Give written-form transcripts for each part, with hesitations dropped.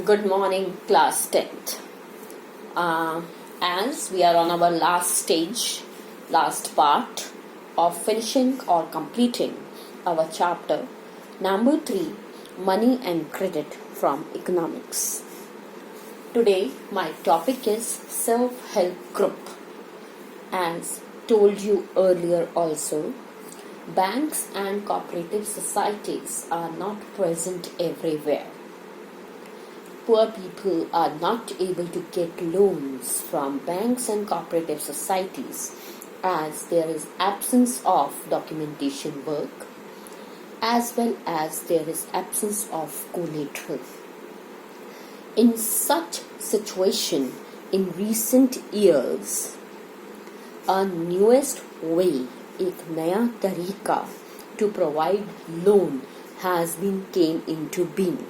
Good morning, class 10th. As we are on our last part of finishing or completing our chapter number 3, Money and Credit from Economics. Today, my topic is self-help group. As told you earlier also, banks and cooperative societies are not present everywhere. Poor people are not able to get loans from banks and cooperative societies as there is absence of documentation work as well as there is absence of collateral. In such situation, in recent years, a newest way, एक नया तरीका to provide loan has been came into being.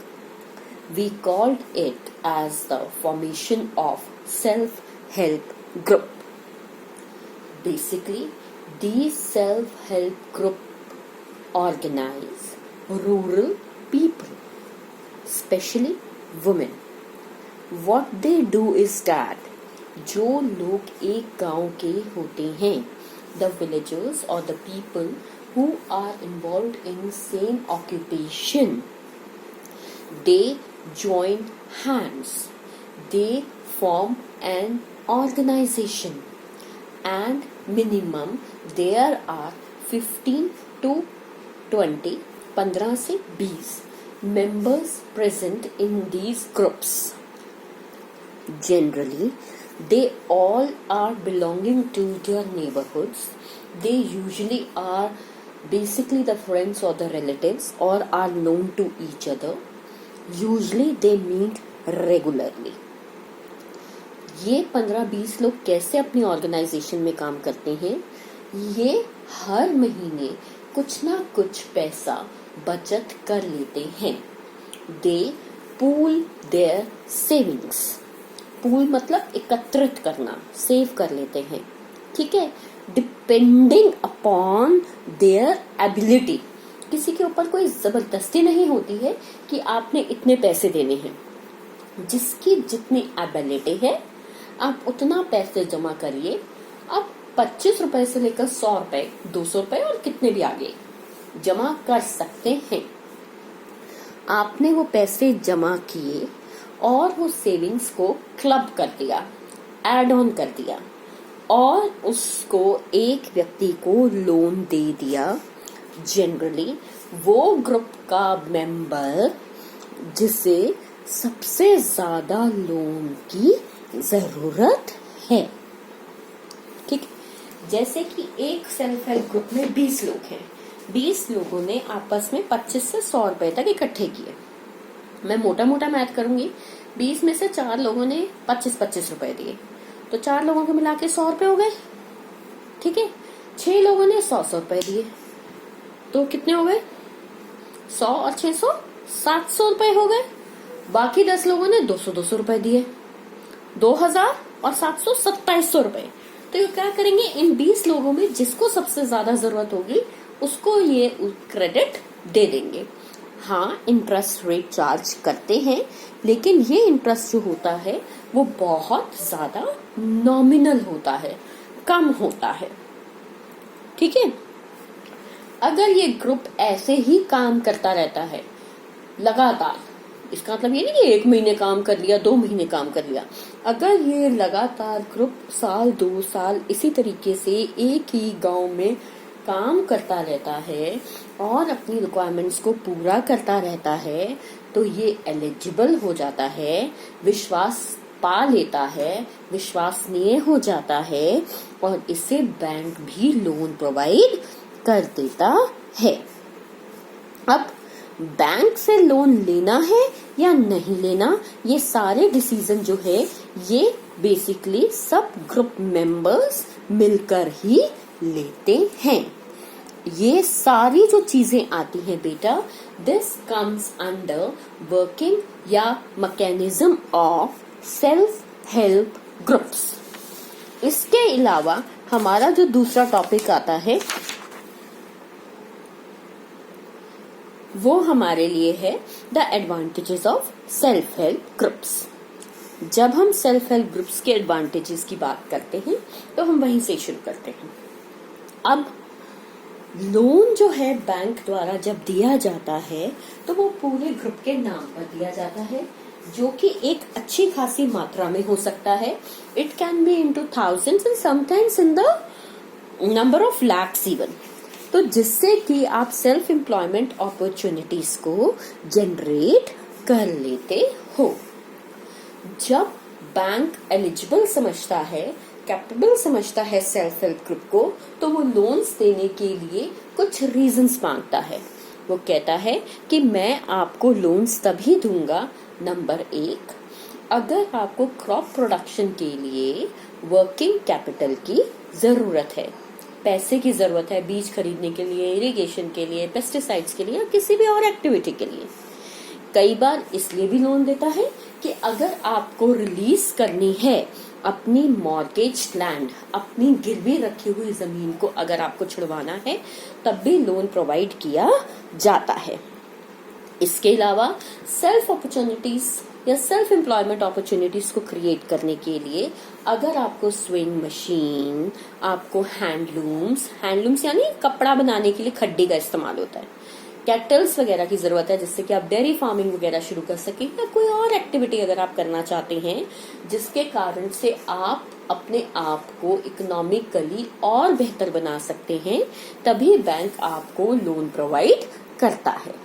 We called it as the formation of self-help group. Basically, these self-help group organize rural people, especially women. What they do is that जो लोग एक गांव के होते हैं, the villagers or the people who are involved in same occupation, they join hands, they form an organization, and minimum there are 15 to 20, 15 से 20 members present in these groups. Generally, they all are belonging to their neighborhoods. They usually are basically the friends or the relatives or are known to each other. Usually they meet regularly. ये 15-20 लोग कैसे अपनी organisation में काम करते हैं? ये हर महीने कुछ ना कुछ पैसा बचत कर लेते हैं. They pool their savings. Pool मतलब एकत्रित करना, सेव कर लेते हैं. ठीक है, डिपेंडिंग अपॉन देयर एबिलिटी. किसी के ऊपर कोई जबरदस्ती नहीं होती है कि आपने इतने पैसे देने हैं. जिसकी जितनी एबिलिटी है आप उतना पैसे जमा करिए. आप 25 रुपए से लेकर 100 रुपए, 200 रुपए और कितने भी आगे जमा कर सकते हैं. आपने वो पैसे जमा किए और वो सेविंग्स को क्लब कर दिया, एड ऑन कर दिया और उसको एक व्यक्ति को लोन दे दिया. जनरली वो ग्रुप का मेंबर जिसे सबसे ज्यादा लोन की जरूरत है. ठीक, जैसे कि एक सेल्फ हेल्प ग्रुप में 20 लोग हैं. 20 लोगों ने आपस में 25 से 100 रुपए तक इकट्ठे किए. मैं मोटा मोटा मैथ करूंगी. 20 में से 4 लोगों ने 25-25 रुपए दिए तो 4 लोगों को मिला के 100 रुपए हो गए. ठीक है, 6 लोगों ने 100 रुपए दिए तो कितने हो गए? 100 और 600 700 रुपए हो गए. बाकी 10 लोगों ने 200 रुपए दिए. 2000 और 700 2700 रुपए. तो ये क्या करेंगे? इन 20 लोगों में जिसको सबसे ज्यादा जरूरत होगी उसको ये क्रेडिट दे देंगे. हाँ, इंटरेस्ट रेट चार्ज करते हैं लेकिन ये इंटरेस्ट जो होता है वो बहुत ज्यादा नॉमिनल होता है, कम होता है. ठीक है, अगर ये ग्रुप ऐसे ही काम करता रहता है लगातार, इसका मतलब ये नहीं कि 1 महीने काम कर लिया, 2 महीने काम कर लिया. अगर ये लगातार ग्रुप साल 2 साल इसी तरीके से एक ही गांव में काम करता रहता है और अपनी रिक्वायरमेंट्स को पूरा करता रहता है तो ये एलिजिबल हो जाता है, विश्वास पा लेता है, विश्वसनीय हो जाता है और इसे बैंक भी लोन प्रोवाइड कर देता है. अब बैंक से लोन लेना है या नहीं लेना, ये सारे डिसीजन जो है ये बेसिकली सब ग्रुप मेंबर्स मिलकर ही लेते हैं. ये सारी जो चीजें आती हैं बेटा, दिस कम्स अंडर वर्किंग या mechanism of self help groups. इसके अलावा हमारा जो दूसरा टॉपिक आता है वो हमारे लिए है the advantages of self help groups. जब हम सेल्फ हेल्प ग्रुप्स के एडवांटेजेस की बात करते हैं तो हम वहीं से शुरू करते हैं। अब लोन जो है बैंक द्वारा जब दिया जाता है तो वो पूरे ग्रुप के नाम पर दिया जाता है, जो कि एक अच्छी खासी मात्रा में हो सकता है। It can be into thousands and sometimes in the number of lakhs even. तो जिससे कि आप सेल्फ एम्प्लॉयमेंट अपॉर्चुनिटीज को जनरेट कर लेते हो। जब बैंक एलिजिबल समझता है, कैपेबल समझता है सेल्फ हेल्प ग्रुप को, तो वो लोन्स देने के लिए कुछ रीजंस मांगता है। वो कहता है कि मैं आपको लोन्स तभी दूंगा, नंबर 1, अगर आपको क्रॉप प्रोडक्शन के लिए वर्किंग कैपिटल की जरूरत है, पैसे की जरूरत है बीज खरीदने के लिए, इरिगेशन के लिए, पेस्टिसाइड्स के लिए या किसी भी और एक्टिविटी के लिए। कई बार इसलिए भी लोन देता है कि अगर आपको रिलीज करनी है अपनी मॉर्गेज लैंड, अपनी गिरवी रखी हुई जमीन को अगर आपको छुड़वाना है, तब भी लोन प्रोवाइड किया जाता है। इसके अलावा सेल्फ अपॉर्चुनिटीज या सेल्फ एम्प्लॉयमेंट अपॉर्चुनिटीज को क्रिएट करने के लिए अगर आपको स्विंग मशीन, आपको हैंडलूम्स यानी कपड़ा बनाने के लिए खड्डी का इस्तेमाल होता है, कैटल्स वगैरह की जरूरत है जिससे कि आप डेयरी फार्मिंग वगैरह शुरू कर सकें, या कोई और एक्टिविटी अगर आप करना चाहते हैं जिसके कारण से आप अपने आप को इकोनॉमिकली और बेहतर बना सकते हैं, तभी बैंक आपको लोन प्रोवाइड करता है।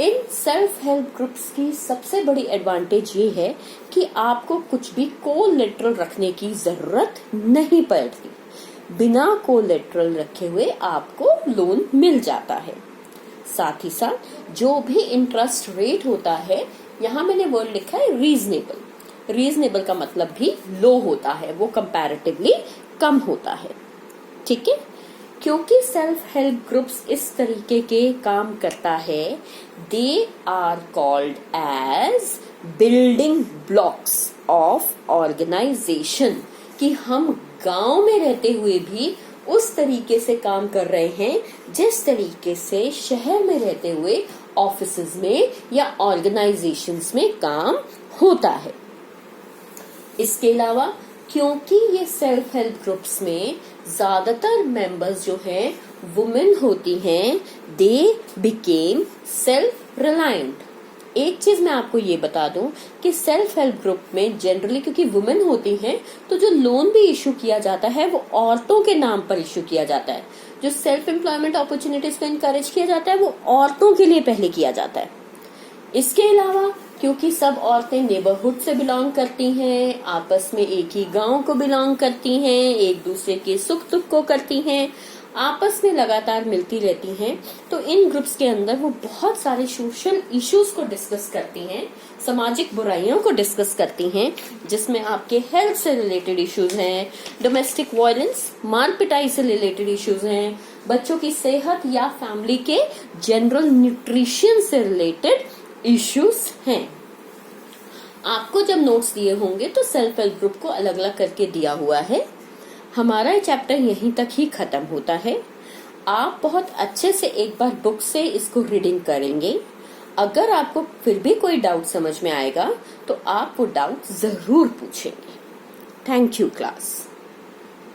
इन सेल्फ हेल्प ग्रुप्स की सबसे बड़ी एडवांटेज ये है कि आपको कुछ भी कोलेटरल रखने की जरूरत नहीं पड़ती। बिना कोलेटरल रखे हुए आपको लोन मिल जाता है। साथ ही साथ जो भी इंटरेस्ट रेट होता है, यहाँ मैंने वर्ड लिखा है रीजनेबल। रीजनेबल का मतलब भी लो होता है, वो कंपैरेटिवली कम होता है। ठीक है, क्योंकि सेल्फ हेल्प ग्रुप्स इस तरीके के काम करता है, they are called as building blocks of organisation, कि हम गांव में रहते हुए भी उस तरीके से काम कर रहे हैं जिस तरीके से शहर में रहते हुए ऑफिसेज में या ऑर्गेनाइजेशंस में काम होता है। इसके अलावा क्योंकि ये सेल्फ हेल्प ग्रुप्स में ज्यादातर मेंबर्स जो हैं वुमेन होती हैं, दे बिकेम सेल्फ रिलायंट। एक चीज मैं आपको ये बता दूं कि सेल्फ हेल्प ग्रुप में जनरली क्योंकि वुमेन होती हैं, तो जो लोन भी इशू किया जाता है वो औरतों के नाम पर इशू किया जाता है। जो सेल्फ एम्प्लॉयमेंट अपॉर्चुनिटीज को इनकरेज किया जाता है वो औरतों के लिए पहले किया जाता है। इसके अलावा क्योंकि सब औरतें नेबरहुड से बिलोंग करती हैं, आपस में एक ही गांव को बिलोंग करती हैं, एक दूसरे के सुख दुख को करती हैं, आपस में लगातार मिलती रहती हैं, तो इन ग्रुप्स के अंदर वो बहुत सारे सोशल इश्यूज को डिस्कस करती हैं, सामाजिक बुराइयों को डिस्कस करती हैं, जिसमें आपके हेल्थ से रिलेटेड इश्यूज हैं, डोमेस्टिक वायलेंस, मार पिटाई से रिलेटेड इश्यूज हैं, बच्चों की सेहत या फैमिली के जनरल न्यूट्रिशन से रिलेटेड इश्यूज हैं। आपको जब नोट्स दिए होंगे तो सेल्फ हेल्प ग्रुप को अलग अलग करके दिया हुआ है। हमारा ये चैप्टर यहीं तक ही खत्म होता है। आप बहुत अच्छे से एक बार बुक से इसको रीडिंग करेंगे। अगर आपको फिर भी कोई डाउट समझ में आएगा तो आप वो डाउट जरूर पूछेंगे। Thank you class.